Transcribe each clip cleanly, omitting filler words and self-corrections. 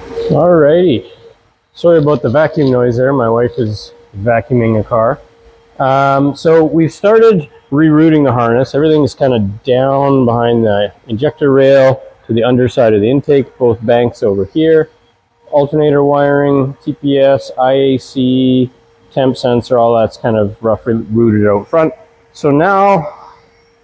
Alrighty. Sorry about the vacuum noise there. My wife is vacuuming a car. So we've started rerouting the harness. Everything is kind of down behind the injector rail to the underside of the intake, both banks over here. Alternator wiring, TPS, IAC, temp sensor, all that's kind of roughly routed out front. So now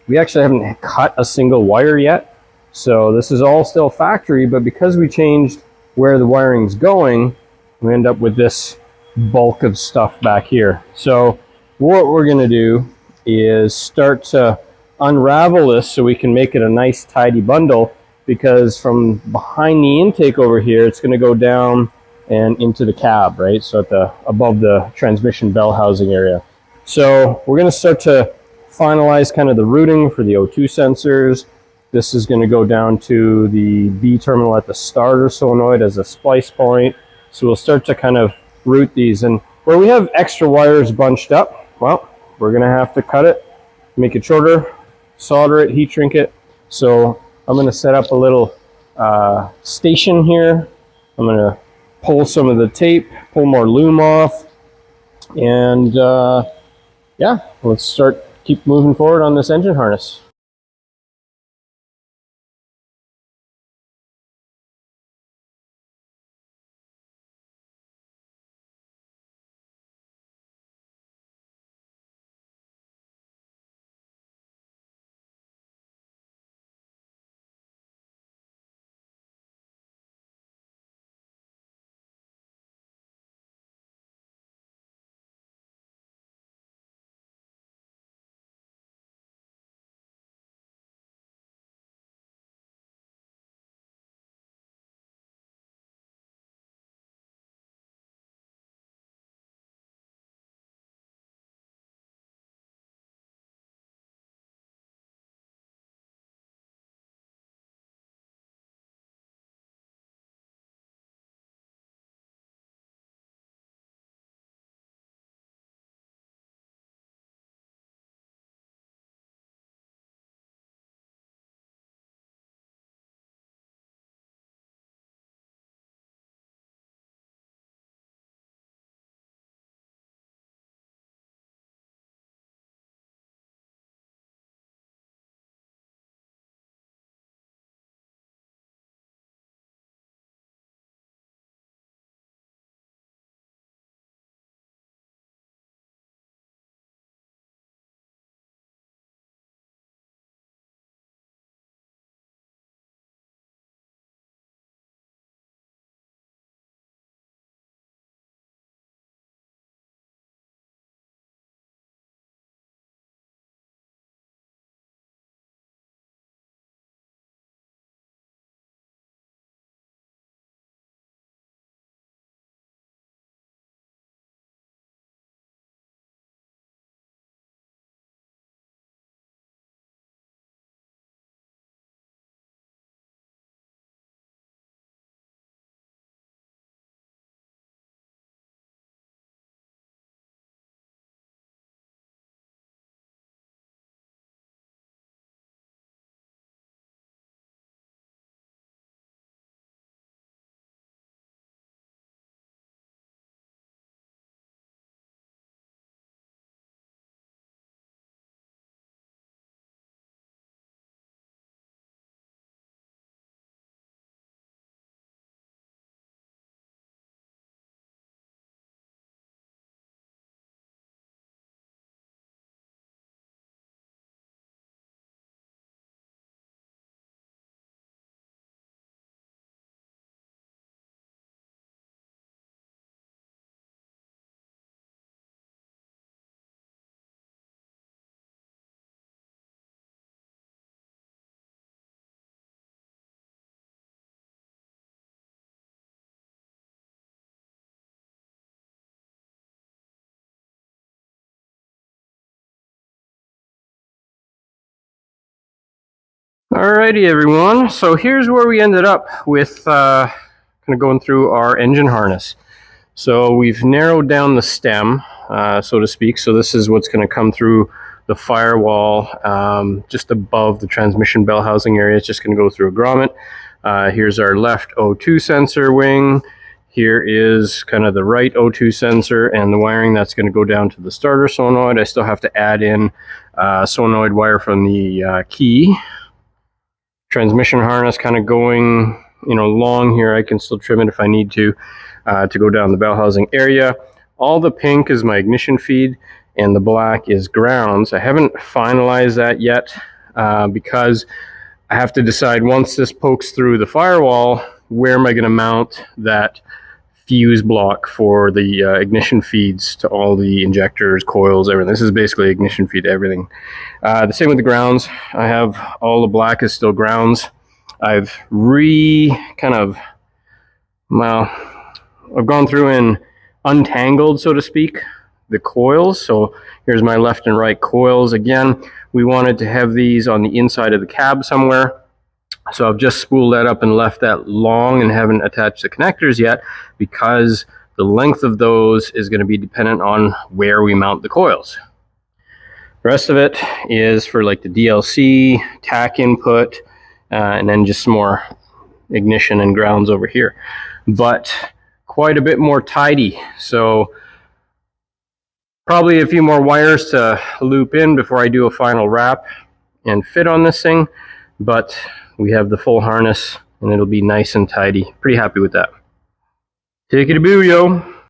we actually haven't cut a single wire yet. So this is all still factory, but because we changed where the wiring's going, we end up with this bulk of stuff back here. So what we're going to do is start to unravel this so we can make it a nice tidy bundle, because from behind the intake over here, it's going to go down and into the cab, right? So at the above the transmission bell housing area. So we're going to start to finalize kind of the routing for the O2 sensors. This is going to go down to the B terminal at the starter solenoid as a splice point. So we'll start to kind of route these. And where we have extra wires bunched up, well, we're going to have to cut it, make it shorter, solder it, heat shrink it. So I'm going to set up a little station here. I'm going to pull some of the tape, pull more loom off, and yeah, let's keep moving forward on this engine harness. Alrighty, everyone. So here's where we ended up with kind of going through our engine harness. So we've narrowed down the stem, so to speak. So this is what's going to come through the firewall just above the transmission bell housing area. It's just going to go through a grommet. Here's our left O2 sensor wing. Here is kind of the right O2 sensor and the wiring that's going to go down to the starter solenoid. I still have to add in solenoid wire from the key. Transmission harness kind of going, long here. I can still trim it if I need to go down the bell housing area. All the pink is my ignition feed and the black is grounds. I haven't finalized that yet because I have to decide once this pokes through the firewall, where am I going to mount that fuse block for the ignition feeds to all the injectors, coils, everything. This is basically ignition feed to everything. The same with the grounds. I have all the black is still grounds. I've I've gone through and untangled, so to speak, the coils. So here's my left and right coils. Again, we wanted to have these on the inside of the cab somewhere. So I've just spooled that up and left that long and haven't attached the connectors yet because the length of those is going to be dependent on where we mount the coils. The rest of it is for like the DLC, tack input, and then just some more ignition and grounds over here. But quite a bit more tidy. So probably a few more wires to loop in before I do a final wrap and fit on this thing. But we have the full harness and it'll be nice and tidy. Pretty happy with that. Take it a boo, yo.